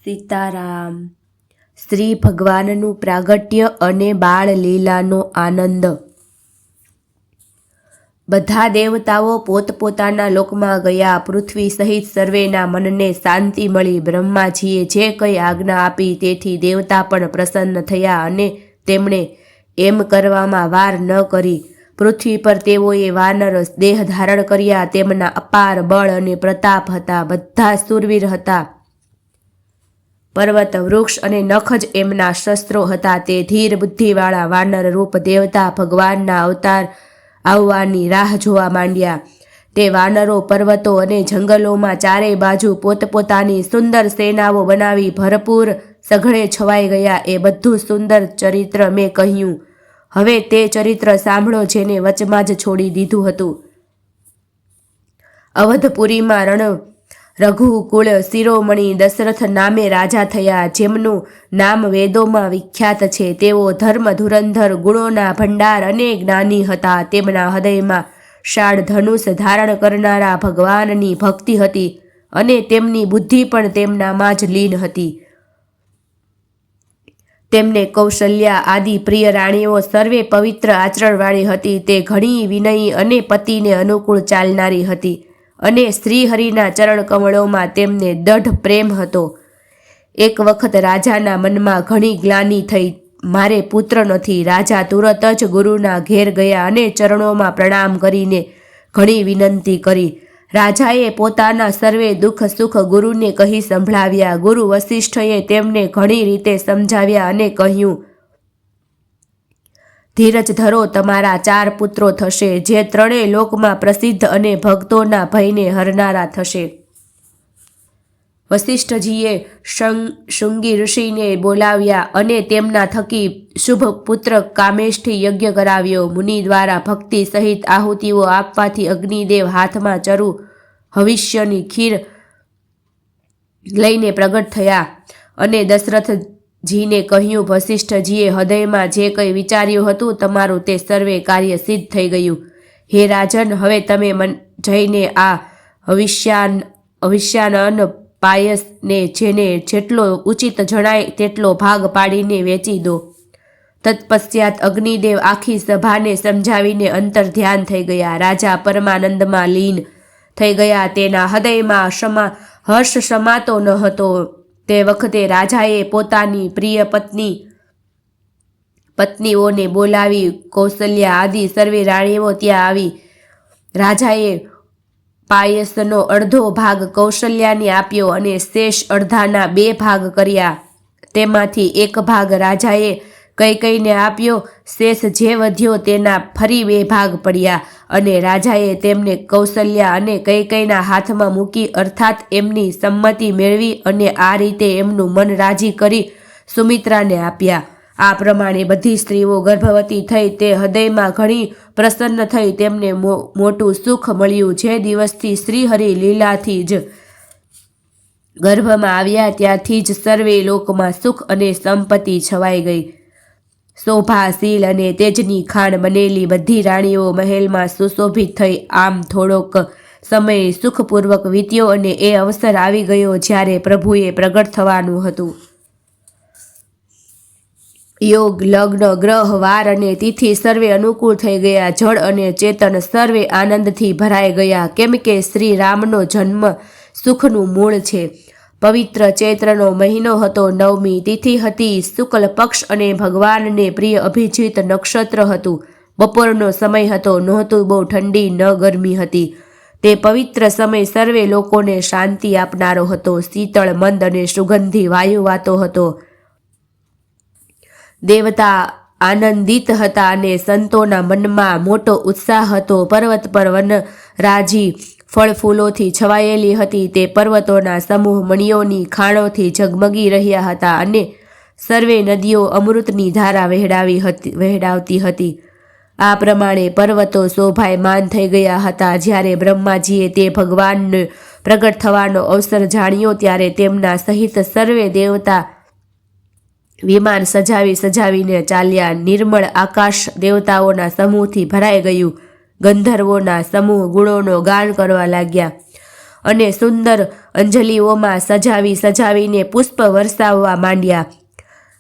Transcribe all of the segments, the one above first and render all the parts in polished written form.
સીતારામ। શ્રી ભગવાનનું પ્રાગટ્ય અને બાળ લીલાનો આનંદ। બધા દેવતાઓ પોતપોતાના લોકમાં ગયા। પૃથ્વી સહિત સર્વેના મનને શાંતિ મળી। બ્રહ્માજીએ જે કંઈ આજ્ઞા આપી તેથી દેવતા પણ પ્રસન્ન થયા અને તેમણે એમ કરવામાં વાર ન કરી। પૃથ્વી પર તેઓએ વાનર દેહ ધારણ કર્યા। તેમના અપાર બળ અને પ્રતાપ હતા। બધા શૂરવીર હતા। પર્વત, વૃક્ષ અને નખ જ એમના શસ્ત્રો હતા। તે ધીર બુદ્ધિવાળા વાનર રૂપ દેવતા ભગવાનના અવતાર આવવાની રાહ જોવા માંડ્યા। તે વાનરો પર્વતો અને જંગલોમાં ચારેય બાજુ પોતપોતાની સુંદર સેનાઓ બનાવી ભરપૂર સઘળે છવાઈ ગયા। એ બધું સુંદર ચરિત્ર મેં કહ્યું। હવે તે ચરિત્ર સાંભળો જેને વચમાં જ છોડી દીધું હતું। અવધપુરીમાં રઘુકુળ શિરોમણી દશરથ નામે રાજા થયા, જેમનું નામ વેદોમાં વિખ્યાત છે। તેઓ ધર્મ ધુરંધર, ગુણોના ભંડાર અને જ્ઞાની હતા। તેમના હૃદયમાં શાળ ધનુષ ધારણ કરનારા ભગવાનની ભક્તિ હતી અને તેમની બુદ્ધિ પણ તેમનામાં જ લીન હતી। તેમને કૌશલ્યા આદિ પ્રિય રાણીઓ સર્વે પવિત્ર આચરણવાળી હતી। તે ઘણી વિનયી અને પતિને અનુકૂળ ચાલનારી હતી અને શ્રીહરિના ચરણ કમળોમાં તેમને દઢ પ્રેમ હતો। એક વખત રાજાના મનમાં ઘણી ગ્લાનિ થઈ, મારે પુત્ર નથી। રાજા તુરત જ ગુરુના ઘેર ગયા અને ચરણોમાં પ્રણામ કરીને ઘણી વિનંતી કરી। રાજાએ પોતાના સર્વે દુઃખ સુખ ગુરુને કહી સંભળાવ્યા। ગુરુ વસિષ્ઠએ તેમને ઘણી રીતે સમજાવ્યા અને કહ્યું, ધીરજ ધરો, તમારા 4 પુત્રો થશે, જે ત્રણેય લોકમાં પ્રસિદ્ધ અને ભક્તોના ભયને હરનારા થશે। વસિષ્ઠજીએ શૃંગી ઋષિને બોલાવ્યા અને તેમના થકી શુભ પુત્ર કામેષ્ઠી યજ્ઞ કરાવ્યો। મુનિ દ્વારા ભક્તિ સહિત આહુતિઓ આપવાથી અગ્નિદેવ હાથમાં ચરુ હવિષ્યની ખીર લઈને પ્રગટ થયા અને દશરથજીને કહ્યું, વસિષ્ઠજીએ હૃદયમાં જે કંઈ વિચાર્યું હતું તમારું તે સર્વે કાર્ય સિદ્ધ થઈ ગયું। હે રાજન, હવે તમે જઈને આ હવિષ્યાન પાયસને જેને જેટલો ઉચિત જણાય તેટલો ભાગ પાડીને વેચી દો। તત્પશ્ચાત અગ્નિદેવ આખી સભાને સમજાવીને અંતર ધ્યાન થઈ ગયા। રાજા પરમાનંદમાં લીન થઈ ગયા। તેના હૃદયમાં હર્ષ સમાતો ન હતો। તે વખતે રાજાએ પોતાની પ્રિય પત્નીઓને બોલાવી કૌશલ્યા આદિ સર્વે રાણીઓ ત્યાં આવી। રાજાએ પાયસનો અડધો ભાગ કૌશલ્યાને આપ્યો અને શેષ અડધાના 2 ભાગ કર્યા। તેમાંથી 1 ભાગ રાજાએ કૈકેયીને આપ્યો। શેષ જે વધ્યો તેના ફરી 2 ભાગ પડ્યા અને રાજાએ તેમને કૌશલ્યા અને કૈકેયીના હાથમાં મૂકી, અર્થાત એમની સંમતિ મેળવી અને આ રીતે એમનું મન રાજી કરી સુમિત્રાને આપ્યા। આ પ્રમાણે બધી સ્ત્રીઓ ગર્ભવતી થઈ તે હૃદયમાં ઘણી પ્રસન્ન થઈ। તેમને મોટું સુખ મળ્યું। જે દિવસથી શ્રીહરિ લીલાથી જ ગર્ભમાં આવ્યા ત્યાંથી જ સર્વે લોકમાં સુખ અને સંપત્તિ છવાઈ ગઈ। શોભા, શીલ અને તેજની ખાણ બનેલી બધી રાણીઓ મહેલમાં સુશોભિત થઈ। આમ થોડોક સમય સુખપૂર્વક વીત્યો અને એ અવસર આવી ગયો જ્યારે પ્રભુએ પ્રગટ થવાનું હતું। યોગ, લગ્ન, ગ્રહ, વાર અને તિથિ સર્વે અનુકૂળ થઈ ગયા। જળ અને ચેતન સર્વે આનંદથી ભરાઈ ગયા, કેમ કે શ્રી રામનો જન્મ સુખનું મૂળ છે। પવિત્ર ચૈત્રનો મહિનો હતો। 9મી તિથિ હતી। શુક્લ પક્ષ અને ભગવાનને પ્રિય અભિજીત નક્ષત્ર હતું। બપોરનો સમય હતો। નહોતું બહુ ઠંડી ન ગરમી હતી। તે પવિત્ર સમય સર્વે લોકોને શાંતિ આપનારો હતો। શીતળ, મંદ અને સુગંધી વાયુ વાતો હતો। દેવતા આનંદિત હતા અને સંતોના મનમાં મોટો ઉત્સાહ હતો। પર્વત પર વનરાજી ફળ ફૂલોથી છવાયેલી હતી। તે પર્વતોના સમૂહ મણિઓની ખાણોથી ઝગમગી રહ્યા હતા અને સર્વે નદીઓ અમૃતની ધારા વહેડાવતી હતી। આ પ્રમાણે પર્વતો શોભાયમાન થઈ ગયા હતા। જ્યારે બ્રહ્માજીએ તે ભગવાનને પ્રગટ થવાનો અવસર જાણ્યો ત્યારે તેમના સહિત સર્વે દેવતા વિમાન સજાવીને ચાલ્યા। નિર્મળ આકાશ દેવતાઓના સમૂહથી ભરાઈ ગયું। ગંધર્વોના સમૂહ ગુણોનો ગાન કરવા લાગ્યા અને સુંદર અંજલિઓમાં સજાવીને પુષ્પ વરસાવવા માંડ્યા.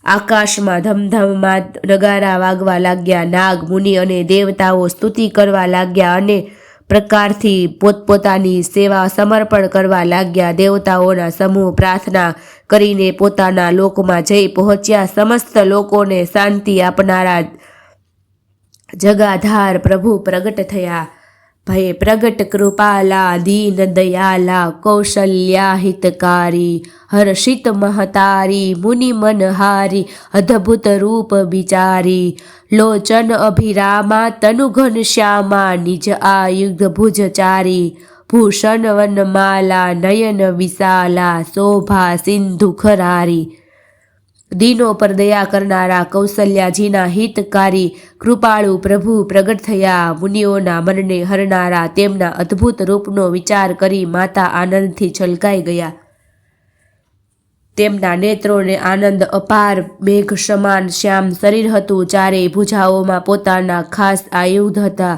આકાશમાં ધમધમમાં નગારા વાગવા લાગ્યા. નાગ, મુનિ અને દેવતાઓ સ્તુતિ કરવા લાગ્યા અને પ્રકારથી પોતપોતાની સેવા સમર્પણ કરવા લાગ્યા. દેવતાઓના સમૂહ પ્રાર્થના કરીને પોતાના લોકમાં જઈ પહોંચ્યા. સમસ્ત લોકોને શાંતિ આપનારા જગાધાર પ્રભુ પ્રગટ થયા. ભય પ્રગટ કૃપાલા દીન દયાલા કૌશલ્યા હિતકારી હર્ષિત મહતારી મુનિ મનહારી અદ્ભુત રૂપ વિચારી લોચન અભિરામા તનુ ઘન શ્યામા નિજ આયુધ ભુજચારી ભૂષણ વનમાલા નયન વિશાલા શોભા સિંધુ ખરારી. દીનો પર દયા કરનારા કૌશલ્યાજીના હિતકારી કૃપાળુ પ્રભુ પ્રગટ થયા. મુનિઓના મનને હરનારા તેમના અદ્ભુત રૂપનો વિચાર કરી માતા આનંદથી છલકાઈ ગયા. તેમના નેત્રોને આનંદ અપાર મેઘ સમાન શ્યામ શરીર હતું. ચારેય ભુજાઓમાં પોતાના ખાસ આયુધ હતા.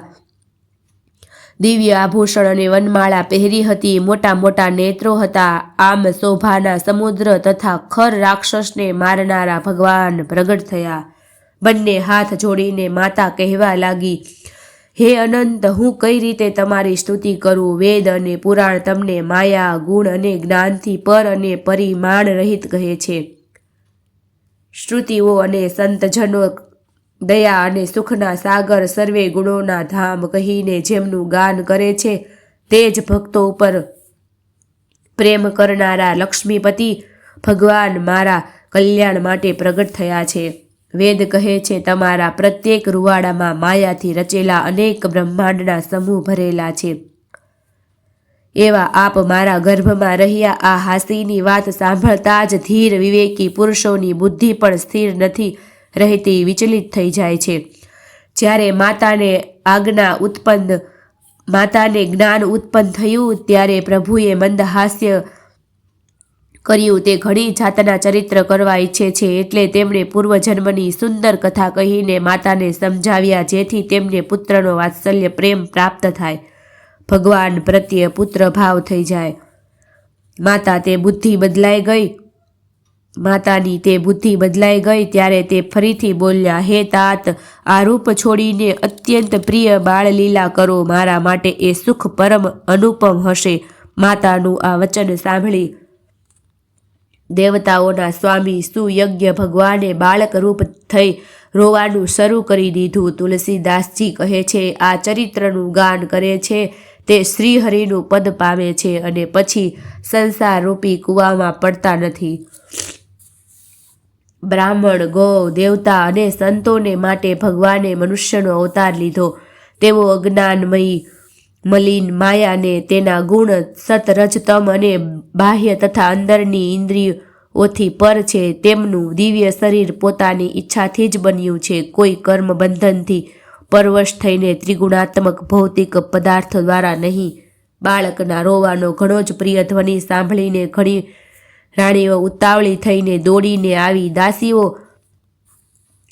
દિવ્ય આભૂષણ અને વનમાળા પહેરી હતી. મોટા મોટા નેત્રો હતા. આમ શોભાના સમુદ્ર તથા ખર રાક્ષસને મારનારા ભગવાન પ્રગટ થયા. બંને હાથ જોડીને માતા કહેવા લાગી, હે અનંત, હું કઈ રીતે તમારી સ્તુતિ કરું? વેદ અને પુરાણ તમને માયા, ગુણ અને જ્ઞાનથી પર અને પરિમાણ રહિત કહે છે. શ્રુતિઓ અને સંતજનો દયા અને સુખના સાગર સર્વે ગુણોના ધામ કહીને જેમનું ગાન કરે છે તે જ ભક્તો ઉપર પ્રેમ કરનારા લક્ષ્મીપતિ ભગવાન મારા કલ્યાણ માટે પ્રગટ થયા છે. વેદ કહે છે, તમારા પ્રત્યેક રૂવાડામાં માયાથી રચેલા અનેક બ્રહ્માંડના સમૂહ ભરેલા છે. એવા આપ મારા ગર્ભમાં રહ્યા. આ હાસીની વાત સાંભળતા જ ધીર વિવેકી પુરુષોની બુદ્ધિ પણ સ્થિર નથી રહેતી, વિચલિત થઈ જાય છે. જ્યારે માતાને જ્ઞાન ઉત્પન્ન થયું ત્યારે પ્રભુએ મંદહાસ્ય કર્યું. તે ઘણી જાતના ચરિત્ર કરવા ઈચ્છે છે, એટલે તેમણે પૂર્વજન્મની સુંદર કથા કહીને માતાને સમજાવ્યા, જેથી તેમને પુત્રનો વાત્સલ્ય પ્રેમ પ્રાપ્ત થાય, ભગવાન પ્રત્યે પુત્ર ભાવ થઈ જાય. માતાની તે બુદ્ધિ બદલાઈ ગઈ ત્યારે તે ફરીથી બોલ્યા, હે તાત, આ રૂપ છોડીને અત્યંત પ્રિય બાળલીલા કરો. મારા માટે એ સુખ પરમ અનુપમ હશે. માતાનું આ વચન સાંભળી દેવતાઓના સ્વામી સુયજ્ઞ ભગવાને બાળક રૂપ થઈ રોવાનું શરૂ કરી દીધું. તુલસીદાસજી કહે છે, આ ચરિત્રનું ગાન કરે છે તે શ્રીહરિનું પદ પામે છે અને પછી સંસાર રૂપી કૂવામાં પડતા નથી. બ્રાહ્મણ, ગૌ, દેવતા અને સંતોને માટે ભગવાને મનુષ્યનો અવતાર લીધો. તેઓ અજ્ઞાનમયી મલિન માયાને તેના ગુણ સત, રજ, તમ અને બાહ્ય તથા અંદરની ઇન્દ્રિયોથી પર છે. તેમનું દિવ્ય શરીર પોતાની ઈચ્છાથી જ બન્યું છે, કોઈ કર્મ બંધનથી પરવશ થઈને ત્રિગુણાત્મક ભૌતિક પદાર્થો દ્વારા નહીં. બાળકના રોવાનો ઘણો જ પ્રિય ધ્વનિ સાંભળીને ઘણી રાણીઓ ઉતાવળી થઈને દોડીને આવી. દાસીઓ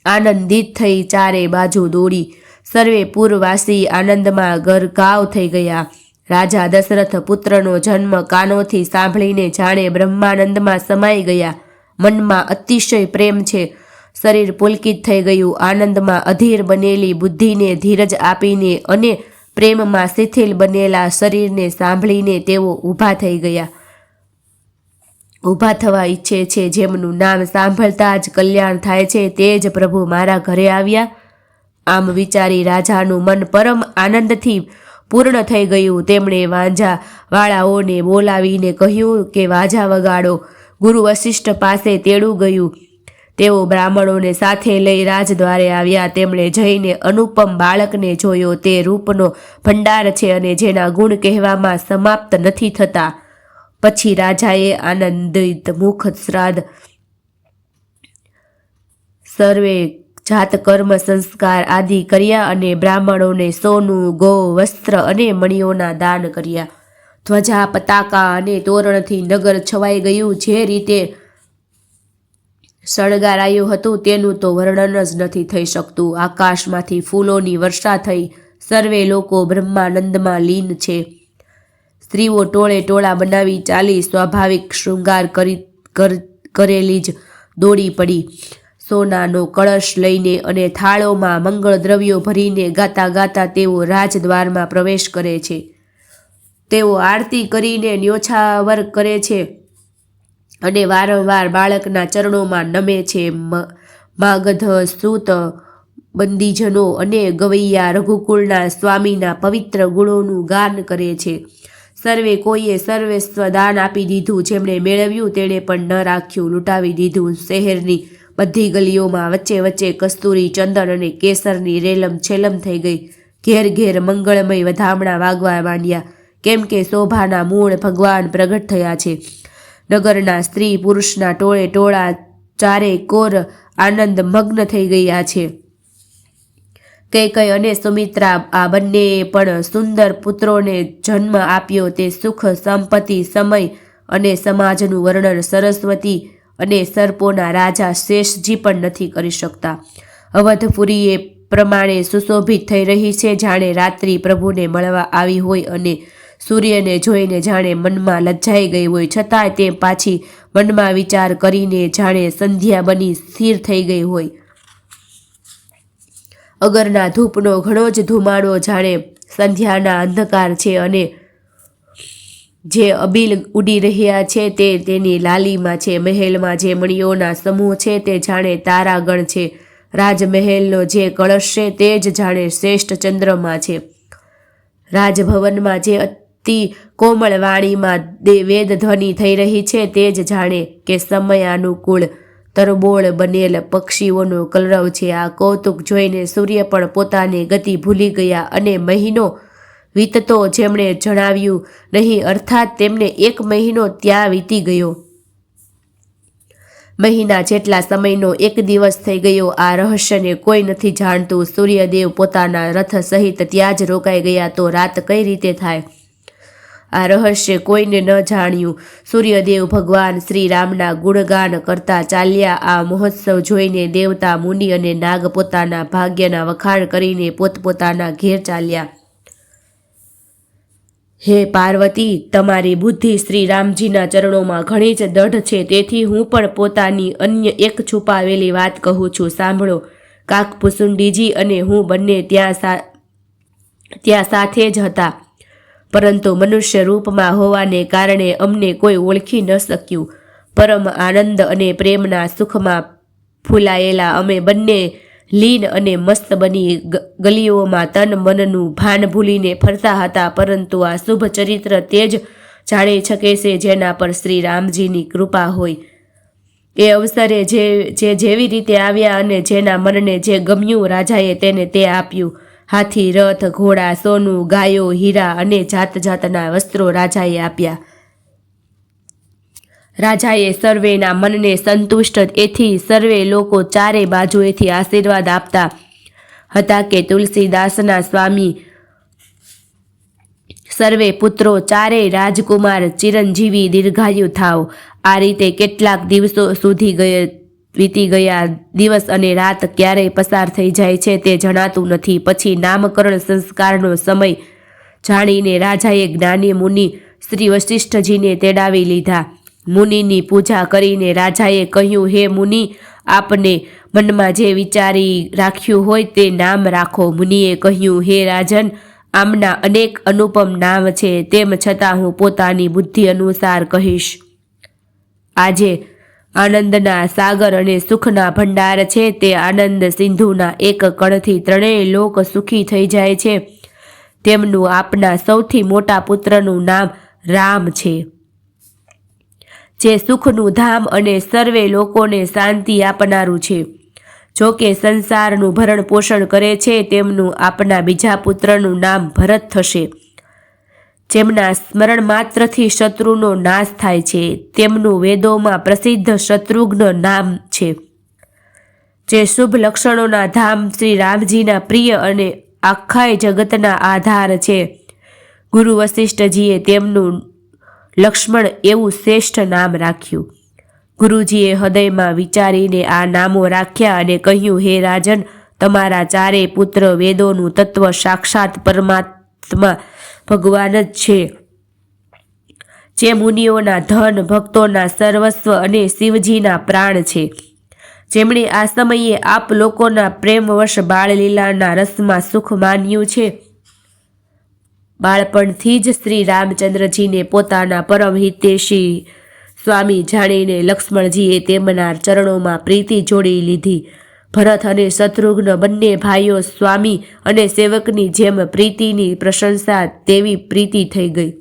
આનંદિત થઈ ચારે બાજુ દોડી. સર્વે પૂરવાસી આનંદમાં ગરકાવ થઈ ગયા. રાજા દશરથ પુત્રનો જન્મ કાનોથી સાંભળીને જાણે બ્રહ્માનંદમાં સમાઈ ગયા. મનમાં અતિશય પ્રેમ છે. શરીર પુલકિત થઈ ગયું. આનંદમાં અધીર બનેલી બુદ્ધિને ધીરજ આપીને અને પ્રેમમાં શિથિલ બનેલા શરીરને સાંભળીને તેઓ ઊભા થઈ ગયા. ઊભા થવા ઈચ્છે છે. જેમનું નામ સાંભળતા જ કલ્યાણ થાય છે તે જ પ્રભુ મારા ઘરે આવ્યા. આમ વિચારી રાજાનું મન પરમ આનંદથી પૂર્ણ થઈ ગયું. તેમણે વાંજાવાળાઓને બોલાવીને કહ્યું કે વાજા વગાડો. ગુરુ વશિષ્ઠ પાસે તેડું ગયું. તેઓ બ્રાહ્મણોને સાથે લઈ રાજદ્વારે આવ્યા. તેમણે જઈને અનુપમ બાળકને જોયો. તે રૂપનો ભંડાર છે અને જેના ગુણ કહેવામાં સમાપ્ત નથી થતા. પછી રાજાએ આનંદિત મુખ શ્રાદ્ધ સર્વે જાત કર્મ સંસ્કાર આદિ કર્યા અને બ્રાહ્મણોને સોનું, ગૌ, વસ્ત્ર અને મણિઓના દાન કર્યા. ધ્વજા, પતાકા અને તોરણથી નગર છવાઈ ગયું. જે રીતે શણગારાયું હતું તેનું તો વર્ણન જ નથી થઈ શકતું. આકાશમાંથી ફૂલોની વર્ષા થઈ. સર્વે લોકો બ્રહ્માનંદમાં લીન છે. સ્ત્રીઓ ટોળે ટોળા બનાવી ચાલી સ્વાભાવિક શૃંગાર કરેલી જ દોડી પડી. સોનાનો કળશ લઈને અને થાળોમાં મંગળ દ્રવ્યો ભરીને ગાતા ગાતા તેઓ રાજદ્વારમાં પ્રવેશ કરે છે. તેઓ આરતી કરીને ન્યોછાવર કરે છે અને વારંવાર બાળકના ચરણોમાં નમે છે. માગધ, સૂત, બંદીજનો અને ગવૈયા રઘુકુળના સ્વામીના પવિત્ર ગુણોનું ગાન કરે છે. સર્વે કોઈએ સર્વસ્વ દાન આપી દીધું. જેમણે મેળવ્યું તેણે પણ ન રાખ્યું, લૂંટાવી દીધું. શહેરની બધી ગલીઓમાં વચ્ચે વચ્ચે કસ્તુરી, ચંદન અને કેસરની રેલમ છેલમ થઈ ગઈ. ઘેર ઘેર મંગળમય વધામણા વાગવા માંડ્યા, કેમ કે શોભાના મૂળ ભગવાન પ્રગટ થયા છે. નગરના સ્ત્રી પુરુષના ટોળે ટોળા ચારે કોર આનંદ મગ્ન થઈ ગયા છે. કૈકેયી અને સુમિત્રા આ બંનેએ પણ સુંદર પુત્રોને જન્મ આપ્યો. તે સુખ, સંપત્તિ, સમય અને સમાજનું વર્ણન સરસ્વતી અને સર્પોના રાજા શેષજી પણ નથી કરી શકતા. અવધપુરી એ પ્રમાણે સુશોભિત થઈ રહી છે, જાણે રાત્રિ પ્રભુને મળવા આવી હોય અને સૂર્યને જોઈને જાણે મનમાં લજ્જાઈ ગઈ હોય, છતાંય તે પાછી મનમાં વિચાર કરીને જાણે સંધ્યા બની સ્થિર થઈ ગઈ હોય. અગરના ધૂપનો ઘણો જ ધુમાડો જાણે સંધ્યાના અંધકાર છે અને જે અબીલ ઉડી રહ્યા છે તે તેની લાલીમાં છે. મહેલમાં જે મણીઓના સમૂહ છે તે જાણે તારાગણ છે. રાજમહેલનો જે કળશ છે તે જ જાણે શ્રેષ્ઠ ચંદ્રમા છે. રાજભવનમાં જે અતિ કોમળ વાણીમાં વેદ ધ્વનિ થઈ રહી છે તે જ જાણે કે સમયાનુકૂળ તરબોળ બનેલ પક્ષીઓનો કલરવ છે. આ કૌતુક જોઈને સૂર્ય પણ પોતાની ગતિ ભૂલી ગયા અને મહિનો વીતતો જેમણે જણાવ્યું નહીં, અર્થાત તેમને 1 મહિનો ત્યાં વીતી ગયો. મહિના જેટલા સમયનો 1 દિવસ થઈ ગયો. આ રહસ્યને કોઈ નથી જાણતું. સૂર્યદેવ પોતાના રથ સહિત ત્યાં જ રોકાઈ ગયા તો રાત કઈ રીતે થાય? આ રહસ્ય કોઈને ન જાણ્યું. સૂર્યદેવ ભગવાન શ્રી રામના ગુણગાન કરતા ચાલ્યા. આ મહોત્સવ જોઈને દેવતા, મુનિ અને નાગ પોતાના ભાગ્યના વખાણ કરીને પોતપોતાના ઘેર ચાલ્યા. હે પાર્વતી, તમારી બુદ્ધિ શ્રી રામજીના ચરણોમાં ઘણી જ દઢ છે, તેથી હું પણ પોતાની અન્ય એક છુપાવેલી વાત કહું છું, સાંભળો. કાકભૂસુંડીજી અને હું બંને ત્યાં સાથે જ હતા, પરંતુ મનુષ્ય રૂપમાં હોવાને કારણે અમને કોઈ ઓળખી ન શક્યું. પરમ આનંદ અને પ્રેમના સુખમાં ફૂલાયેલા અમે બંને લીન અને મસ્ત બની ગલીઓમાં તન મનનું ભાન ભૂલીને ફરતા હતા. પરંતુ આ શુભ ચરિત્ર તે જ જાણી શકે છે જેના પર શ્રી રામજીની કૃપા હોય. એ અવસરે જે જેવી રીતે આવ્યા અને જેના મનને જે ગમ્યું, રાજાએ તેને તે આપ્યું. હાથી, રથ, ઘોડા, સોનું, ગાયો, હીરા અને જાત જાતના વસ્ત્રો રાજાએ આપ્યા. રાજાએ સર્વેના મનને સંતુષ્ટ એથી સર્વે લોકો ચારે બાજુએથી આશીર્વાદ આપતા હતા કે તુલસીદાસના સ્વામી સર્વે પુત્રો ચારેય રાજકુમાર ચિરંજીવી દીર્ઘાયુ થાવ. આ રીતે કેટલાક દિવસો સુધી વીતી ગયા. દિવસ અને રાત ક્યારેય પસાર થઈ જાય છે તે જણાતું નથી. પછી નામકરણ સંસ્કારનો સમય જાણીને રાજાએ જ્ઞાની મુનિ શ્રી વશિષ્ઠજીને તેડાવી લીધા. મુનિની પૂજા કરીને રાજાએ કહ્યું, હે મુનિ, આપને મનમાં જે વિચારી રાખ્યું હોય તે નામ રાખો. મુનિએ કહ્યું, હે રાજન, આમના અનેક અનુપમ નામ છે, તેમ છતાં હું પોતાની બુદ્ધિ અનુસાર કહીશ. આજે આનંદના સાગર અને સુખના ભંડાર છે. તે આનંદ સિંધુના એક કણથી 3 લોક સુખી થઈ જાય છે. તેમનું આપના સૌથી મોટા પુત્રનું નામ રામ છે, જે સુખનું ધામ અને સર્વે લોકોને શાંતિ આપનારું છે. જો કે સંસારનું ભરણ પોષણ કરે છે. તેમનું આપના બીજા પુત્રનું નામ ભરત થશે, જેમના સ્મરણ માત્રથી શત્રુનો નાશ થાય છે. તેમનું વેદોમાં પ્રસિદ્ધ શત્રુઘ્ન નામ છે, જે શુભ લક્ષણોના ધામ શ્રી રામજીના પ્રિય અને આખાય જગતના આધાર છે. ગુરુ વશિષ્ઠજીએ તેમનું લક્ષ્મણ એવું શ્રેષ્ઠ નામ રાખ્યું. ગુરુજીએ હૃદયમાં વિચારીને આ નામો રાખ્યા અને કહ્યું, હે રાજન, તમારા ચારેય પુત્ર વેદોનું તત્વ સાક્ષાત પરમાત્મા ભગવાન જ છે. જે મુનિઓના ધન, ભક્તોના સર્વસ્વ અને શિવજીના પ્રાણ છે, જેમણે આ સમયે આપ લોકોના પ્રેમવશ બાળલીલાના રસમાં સુખ માન્યું છે, બાળપણથી જ શ્રી રામચંદ્રજીને પોતાના પરમ હિતેશી સ્વામી જાણીને લક્ષ્મણજીએ તેમના ચરણોમાં પ્રીતિ જોડી લીધી. ભરત અને શત્રુઘ્ન બંને ભાઈઓ સ્વામી અને સેવકની જેમ પ્રીતિની પ્રશંસા તેવી પ્રીતિ થઈ ગઈ.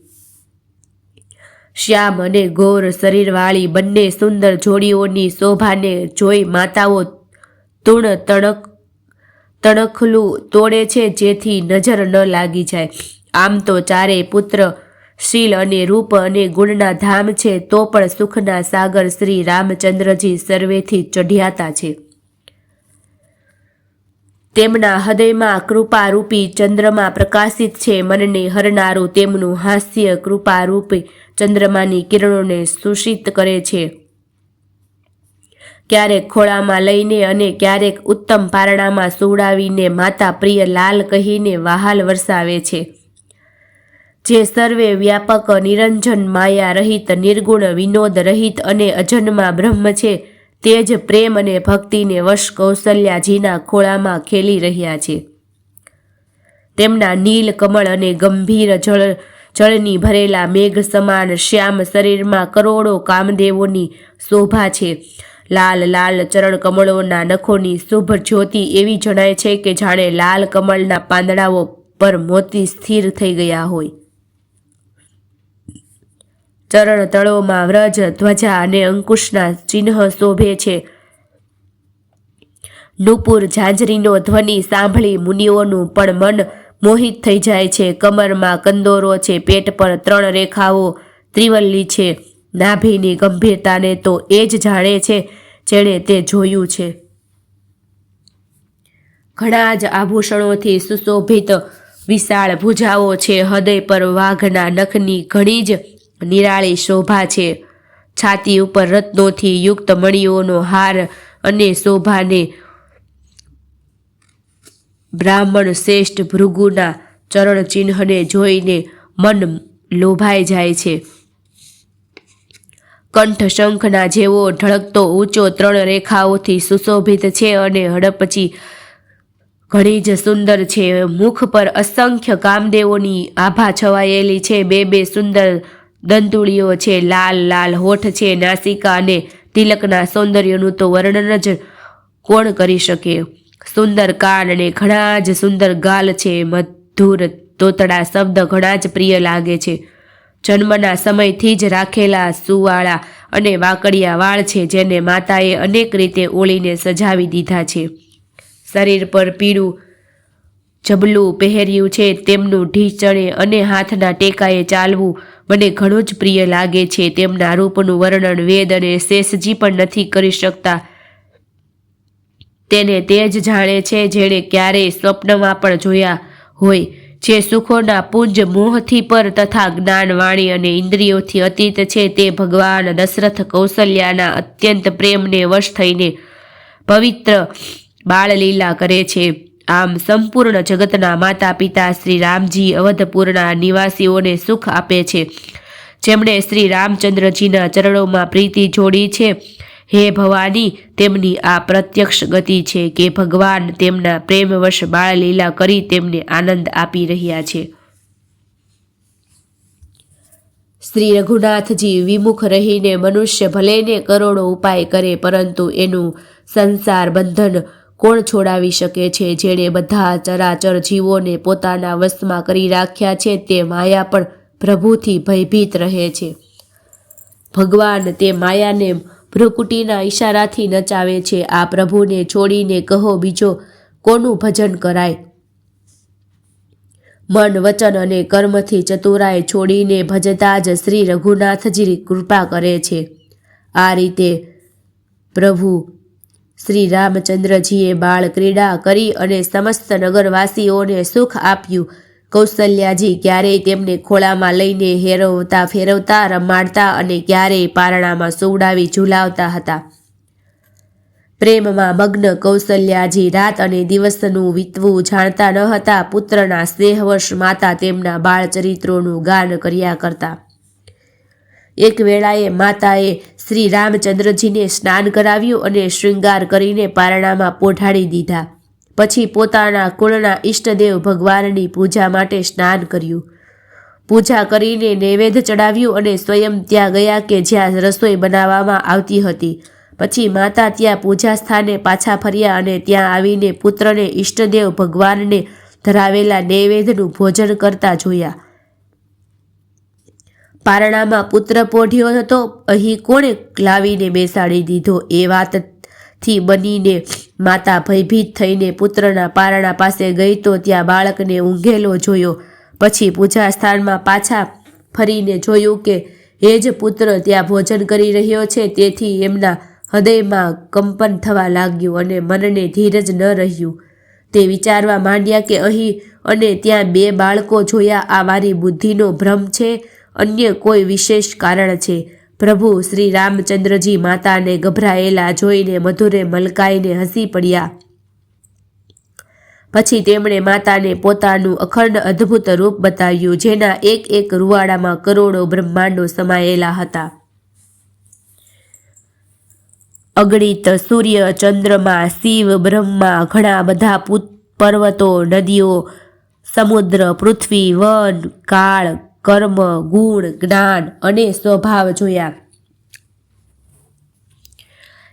શ્યામ અને ગૌર શરીરવાળી બંને સુંદર જોડીઓની શોભાને જોઈ માતાઓ તણખલું તોડે છે, જેથી નજર ન લાગી જાય. આમ તો ચારેય પુત્ર શીલ અને રૂપ અને ગુણના ધામ છે, તો પણ સુખના સાગર શ્રી રામચંદ્રજી સર્વેથી ચઢિયાતા છે. તેમના હૃદયમાં કૃપારૂપી ચંદ્રમા પ્રકાશિત છે. મનને હરનારું તેમનું હાસ્ય કૃપારૂપી ચંદ્રમાની કિરણોને સુશીત કરે છે. ક્યારેક ખોળામાં લઈને અને ક્યારેક ઉત્તમ પારણામાં સુવડાવીને માતા પ્રિય લાલ કહીને વહાલ વરસાવે છે. જે સર્વે વ્યાપક નિરંજન માયા રહિત નિર્ગુણ વિનોદ રહિત અને અજન્મા બ્રહ્મ છે, તે જ પ્રેમ અને ભક્તિને વશ કૌશલ્યાજીના ખોળામાં ખેલી રહ્યા છે. તેમના નીલ કમળ અને ગંભીર જળની ભરેલા મેઘ સમાન શ્યામ શરીરમાં કરોડો કામદેવોની શોભા છે. લાલ લાલ ચરણ કમળોના નખોની શુભ જ્યોતિ એવી જણાય છે કે જાણે લાલ કમળના પાંદડાઓ પર મોતી સ્થિર થઈ ગયા હોય. ચરણ તળોમાં વ્રજ, ધ્વજા અને અંકુશના ચિહ્ન શોભે છે. નુપુર ઝાંઝરીનો ધ્વનિ સાંભળી મુનિઓનું પણ મન મોહિત થઈ જાય છે. કમરમાં કંદોરો છે, પેટ પર 3 રેખાઓ ત્રિવલ્લી છે. નાભીની ગંભીરતાને તો એ જ જાણે છે જેણે તે જોયું છે. ઘણા જ આભૂષણોથી સુશોભિત વિશાળ ભુજાઓ છે. હૃદય પર વાઘના નખની ઘણી જ નિરાળી શોભા છે. છાતી ઉપર રત્નોથી યુક્ત મણિઓનો હાર અને શોભાને બ્રાહ્મણ શ્રેષ્ઠ ભૃગુના ચરણ ચિહ્નને જોઈને મન લોભાઈ જાય છે. કંઠ શંખના જેવો ઢળકતો ઊંચો 3 રેખાઓથી સુશોભિત છે અને હડપચી ઘણી જ સુંદર છે. મુખ પર અસંખ્ય કામદેવોની આભા છવાયેલી છે. 2 સુંદર દંતુળીઓ છે. લાલ લાલ હોઠ છે. નાસિકા અને તિલકના સૌંદર્યનું તો વર્ણન જ કોણ કરી શકે. સુંદર કાન અને ઘણા જ સુંદર ગાલ છે. મધુર તોતડા શબ્દ ઘણા જ પ્રિય લાગે છે. જન્મના સમયથી જ રાખેલા સુવાળા અને વાકડિયા વાળ છે, જેને માતાએ અનેક રીતે ઓળીને સજાવી દીધા છે. શરીર પર પીળું જબલું પહેર્યું છે. તેમનું ઢીચણે અને હાથના ટેકાએ ચાલવું મને ઘણું જ પ્રિય લાગે છે. તેમના રૂપનું વર્ણન વેદ અને શેષજી પણ નથી કરી શકતા. તેને તે જ જાણે છે જેણે ક્યારેય સ્વપ્નમાં પણ જોયા હોય. જે સુખોના પુંજ મોહથી પર તથા જ્ઞાન, વાણી અને ઇન્દ્રિયોથી અતીત છે, તે ભગવાન દશરથ કૌશલ્યાના અત્યંત પ્રેમને વશ થઈને પવિત્ર બાળલીલા કરે છે. આમ સંપૂર્ણ જગતના માતા પિતા શ્રી રામજી અવધપુરના નિવાસીઓને સુખ આપે છે, જેમણે શ્રી રામચંદ્રજીના ચરણોમાં પ્રીતિ જોડી છે. હે ભવાની, તેમની આ પ્રત્યક્ષ ગતિ છે કે ભગવાન તેમના પ્રેમવશ બાળલીલા કરી તેમને આનંદ આપી રહ્યા છે. શ્રી રઘુનાથજી વિમુખ રહીને મનુષ્ય ભલેને કરોડો ઉપાય કરે, પરંતુ એનું સંસાર બંધન કોણ છોડાવી શકે છે? જેણે બધા ચરાચર જીવોને પોતાના વશમાં કરી રાખ્યા છે, તે માયા પણ પ્રભુથી ભયભીત રહે છે. ભગવાન તે માયાને ભ્રુકુટીના ઈશારાથી નચાવે છે. આ પ્રભુને છોડીને કહો બીજો કોનું ભજન કરાય? મન, વચન અને કર્મથી ચતુરાઈ છોડીને ભજતા જ શ્રી રઘુનાથજી કૃપા કરે છે. આ રીતે પ્રભુ શ્રી રામચંદ્રજીએ બાળ ક્રીડા કરી અને સમસ્ત નગરવાસીઓને સુખ આપ્યું. કૌશલ્યાજી ક્યારેય તેમને ખોળામાં લઈને હેરવતા ફેરવતા રમાડતા અને ક્યારેય પારણામાં સુવડાવી ઝુલાવતા હતા. પ્રેમમાં મગ્ન કૌશલ્યાજી રાત અને દિવસનું વીતવું જાણતા ન હતા. પુત્રના સ્નેહવશ માતા તેમના બાળ ચરિત્રોનું ગાન કર્યા કરતા. એક વેળાએ માતાએ શ્રી રામચંદ્રજીને સ્નાન કરાવ્યું અને શૃંગાર કરીને પારણામાં પોઢાડી દીધા. પછી પોતાના કુળના ઈષ્ટદેવ ભગવાનની પૂજા માટે સ્નાન કર્યું. પૂજા કરીને નૈવેદ્ય ચડાવ્યું અને સ્વયં ત્યાં ગયા કે જ્યાં રસોઈ બનાવવામાં આવતી હતી. પછી માતા ત્યાં પૂજા સ્થાને પાછા ફર્યા અને ત્યાં આવીને પુત્રને ઈષ્ટદેવ ભગવાનને ધરાવેલા નૈવેદ્યનું ભોજન કરતા જોયા. પારણામાં પુત્ર પોઢ્યો હતો, અહીં કોણે લાવીને બેસાડી દીધો? એ વાતથી બનીને માતા ભયભીત થઈને પુત્રના પારણા પાસે ગઈ તો ત્યાં બાળકને ઊંઘેલો જોયો. પછી પૂજા સ્થાનમાં પાછા ફરીને જોયું કે એ જ પુત્ર ત્યાં ભોજન કરી રહ્યો છે. તેથી એમના હૃદયમાં કંપન થવા લાગ્યું અને મનને ધીરજ ન રહ્યું. તે વિચારવા માંડ્યા કે અહીં અને ત્યાં બે બાળકો જોયા, આ મારી બુદ્ધિનો ભ્રમ છે, અન્ય કોઈ વિશેષ કારણ છે? પ્રભુ શ્રી રામચંદ્રજી માતાને ગભરાયેલા જોઈને મધુરે મલકાઈને હસી પડ્યા. પછી તેમણે માતાને પોતાનું અખંડ અદ્ભુત રૂપ બતાવ્યું, જેના એક એક રૂવાડામાં કરોડો બ્રહ્માંડો સમાયેલા હતા. અગણિત સૂર્ય, ચંદ્રમા, શિવ, બ્રહ્મા, ઘણા બધા પર્વતો, નદીઓ, સમુદ્ર, પૃથ્વી, વન, કાળ, કર્મ, ગુણ, જ્ઞાન અને સ્વભાવ જોયા.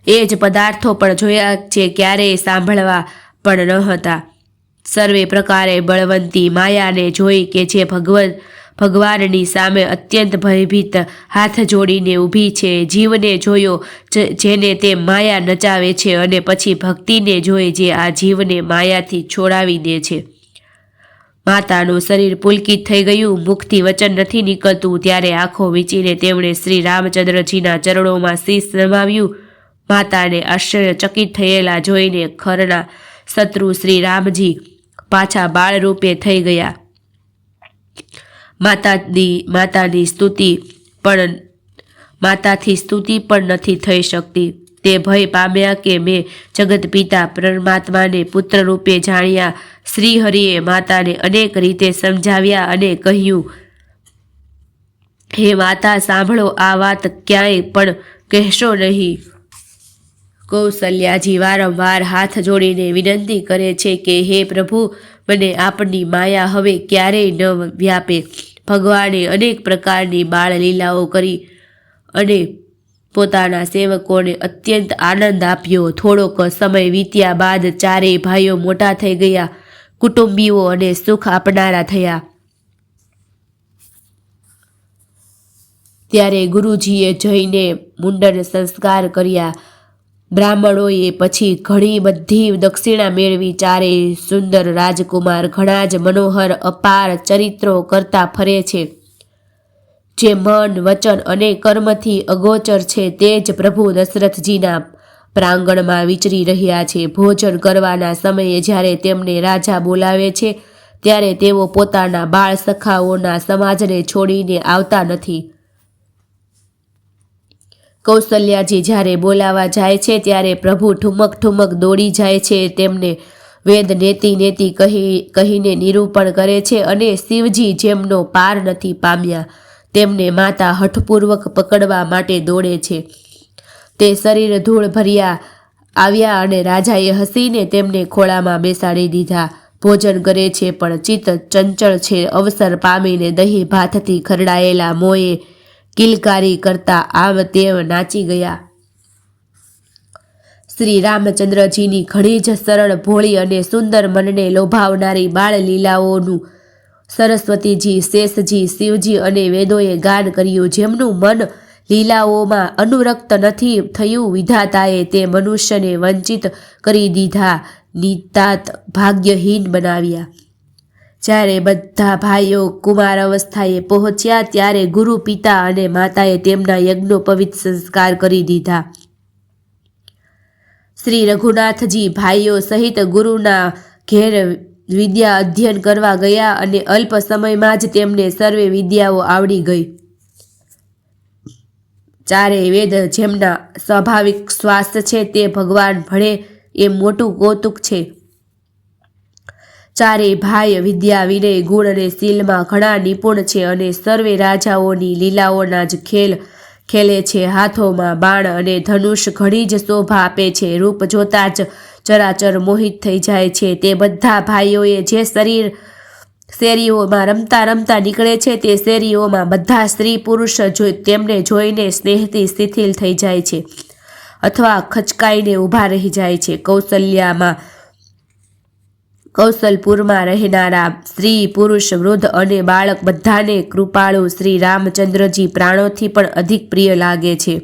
એ જ પદાર્થો પણ જોયા જે ક્યારેય સાંભળવા પણ ન હતા. સર્વે પ્રકારે બળવંતી માયાને જોઈ કે જે ભગવાનની સામે અત્યંત ભયભીત હાથ જોડીને ઊભી છે. જીવને જોયો જેને તે માયા નચાવે છે અને પછી ભક્તિને જોઈ જે આ જીવને માયાથી છોડાવી દે છે. માતાનું શરીર પુલકિત થઈ ગયું, મુખથી વચન નથી નીકળતું. ત્યારે આંખો વીંચીને તેમણે શ્રી રામચંદ્રજીના ચરણોમાં શીશ નમાવ્યું. માતાને આશ્ચર્યચકિત થયેલા જોઈને ખરના શત્રુ શ્રી રામજી પાછા બાળ રૂપે થઈ ગયા. માતાથી સ્તુતિ પણ નથી થઈ શકતી. તે ભય પામ્યા કે મેં જગત પિતા પરમાત્માને પુત્ર રૂપે જાણ્યા. શ્રી હરિએ માતાને અનેક રીતે સમજાવ્યા અને કહ્યું, હે માતા, સાંભળો, આ વાત ક્યાંય પણ કહેશો નહીં. કૌશલ્યાજી વારંવાર હાથ જોડીને વિનંતી કરે છે કે હે પ્રભુ, મને આપની માયા હવે ક્યારેય ન વ્યાપે. ભગવાને અનેક પ્રકારની બાળ લીલાઓ કરી અને પોતાના સેવકોને અત્યંત આનંદ આપ્યો. થોડોક સમય વીત્યા બાદ ચારેય ભાઈઓ મોટા થઈ ગયા, કુટુંબીઓ અને સુખ આપનારા થયા. ત્યારે ગુરુજીએ જઈને મુંડન સંસ્કાર કર્યા. બ્રાહ્મણોએ પછી ઘણી બધી દક્ષિણા મેળવી. ચારેય સુંદર રાજકુમાર ઘણા જ મનોહર અપાર ચરિત્રો કરતા ફરે છે. જે મન, વચન અને કર્મથી અગોચર છે તે જ પ્રભુ દશરથજીના પ્રાંગણમાં વિચરી રહ્યા છે. ભોજન કરવાના સમયે જ્યારે તેમને રાજા બોલાવે છે ત્યારે તેઓ પોતાના બાળ સખાઓના સમાજને છોડીને આવતા નથી. કૌશલ્યાજી જ્યારે બોલાવા જાય છે ત્યારે પ્રભુ ઠુમક ઠુમક દોડી જાય છે. તેમને વેદ નેતિ કહીને નિરૂપણ કરે છે અને શિવજી જેમનો પાર નથી પામ્યા તેમને માતા હઠપૂર્વક પકડવા માટે દોડે છે. તે શરીર ધૂળ ભર્યા આવ્યા અને રાજાએ હસીને તેમને ખોળામાં બેસાડી દીધા. ભોજન કરે છે પણ ચિત્ત ચંચળ છે. અવસર પામીને દહીં ભાતથી ખરડાયેલા મોંએ કિલકારી કરતા આમ તેમ નાચી ગયા. શ્રી રામચંદ્રજીની ઘણી જ સરળ, ભોળી અને સુંદર મનને લોભાવનારી બાળ લીલાઓનું સરસ્વતીજી, શેષજી, શિવજી અને વેદોએ ગાન કર્યું. જેમનું મન લીલાઓમાં અનુરક્ત નથી થયું, વિધાતાએ તે મનુષ્યને વંચિત કરી દીધા, નિતાંત ભાગ્યહીન બનાવ્યા. જ્યારે બધા ભાઈઓ કુમાર અવસ્થાએ પહોંચ્યા ત્યારે ગુરુ, પિતા અને માતાએ તેમના યજ્ઞોપવિત સંસ્કાર કરી દીધા. શ્રી રઘુનાથજી ભાઈઓ સહિત ગુરુના ઘેર વિદ્યા અધ્યયન કરવા ગયા અને અલ્પ સમયમાં જ તેમને સર્વે વિદ્યાઓ આવડી ગઈ. ચારેય વેદ જેમના સ્વાભાવિક સ્વાસ્થ્ય છે તે ભગવાન ભળે એ મોટું કૌતુક છે. ચારેય ભાઈ વિદ્યા, વિનય, ગુણ અને શીલમાં ઘણા નિપુણ છે અને સર્વે રાજાઓની લીલાઓના જ ખેલ ખેલે છે. હાથોમાં બાણ અને ધનુષ ઘણી જ શોભા આપે છે. રૂપ જોતા જ ચરાચર મોહિત થઈ જાય છે. તે બધા ભાઈઓએ જે શેરીઓમાં રમતા રમતા નીકળે છે તે શેરીઓમાં બધા સ્ત્રી પુરુષ તેમને જોઈને સ્નેહથી શિથિલ થઈ જાય છે અથવા ખચકાઈને ઊભા રહી જાય છે. કૌશલપુરમાં રહેનારા સ્ત્રી પુરુષ વૃદ્ધ અને બાળક બધાને કૃપાળુ શ્રી રામચંદ્રજી પ્રાણોથી પણ અધિક પ્રિય લાગે છે.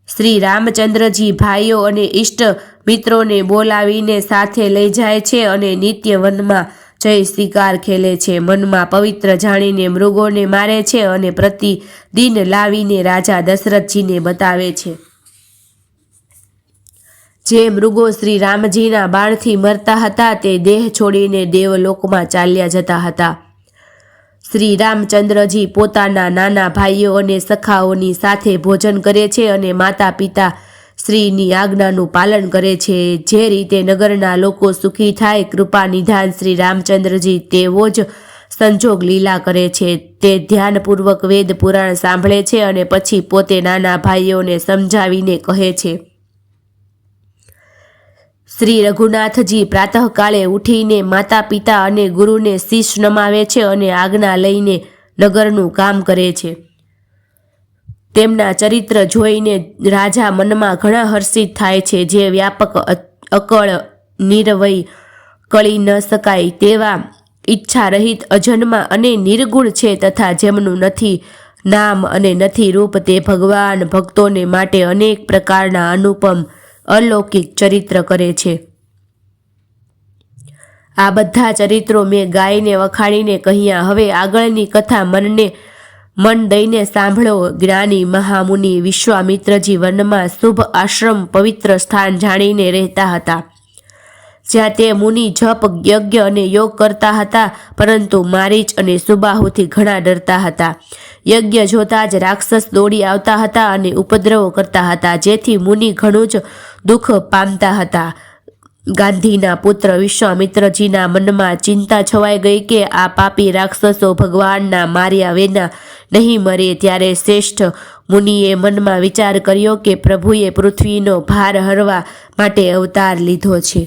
શ્રી રામચંદ્રજી ભાઈઓ અને ઇષ્ટ મિત્રોને બોલાવીને સાથે લઈ જાય છે અને નિત્ય વનમાં જઈ શિકાર ખેલે છે. મનમાં પવિત્ર જાણીને મૃગોને મારે છે અને પ્રતિદિન લાવીને રાજા દશરથજીને બતાવે છે. જે મૃગો શ્રી રામજીના બાણથી મરતા હતા તે દેહ છોડીને દેવલોકમાં ચાલ્યા જતા હતા. શ્રી રામચંદ્રજી પોતાના નાના ભાઈઓ અને સખાઓની સાથે ભોજન કરે છે અને માતા પિતા શ્રીની આજ્ઞાનું પાલન કરે છે. જે રીતે નગરના લોકો સુખી થાય કૃપા નિધાન શ્રી રામચંદ્રજી તેવો જ સંજોગ લીલા કરે છે. તે ધ્યાનપૂર્વક વેદ પુરાણ સાંભળે છે અને પછી પોતે નાના ભાઈઓને સમજાવીને કહે છે. શ્રી રઘુનાથજી પ્રાતઃકાળે ઉઠીને માતા પિતા અને ગુરુને શીશ નમાવે છે અને આજ્ઞા લઈને નગરનું કામ કરે છે. તેમના ચરિત્ર જોઈને રાજા મનમાં ઘણા હર્ષિત થાય છે. જે વ્યાપક અકળ નિર્વય કળી ન શકાય તેવા ઈચ્છા રહિત અજન્મા અને નિર્ગુણ છે તથા જેમનું નથી નામ અને નથી રૂપ તે ભગવાન ભક્તોને માટે અનેક પ્રકારના અનુપમ અલૌકિક ચરિત્ર કરે છે. આ બધા ચરિત્રો મેં ગાઈને વખાણીને કહ્યા. હવે આગળની કથા મન દઈને સાંભળો. જ્ઞાની મહામુનિ વિશ્વામિત્રજી વનમાં શુભ આશ્રમ પવિત્ર સ્થાન જાણીને રહેતા હતા. જ્યાં તે મુનિ જપ યજ્ઞ અને યોગ કરતા હતા, પરંતુ મારીચ અને સુબાહુથી ઘણા ડરતા હતા. યજ્ઞ જોતા જ રાક્ષસ દોડી આવતા હતા અને ઉપદ્રવો કરતા હતા, જેથી મુનિ ઘણું જ દુઃખ પામતા હતા. ગાંધીના પુત્ર વિશ્વામિત્રજીના મનમાં ચિંતા છવાઈ ગઈ કે આ પાપી રાક્ષસો ભગવાનના માર્યા વિના નહીં મરે. ત્યારે શ્રેષ્ઠ મુનિએ મનમાં વિચાર કર્યો કે પ્રભુએ પૃથ્વીનો ભાર હરવા માટે અવતાર લીધો છે.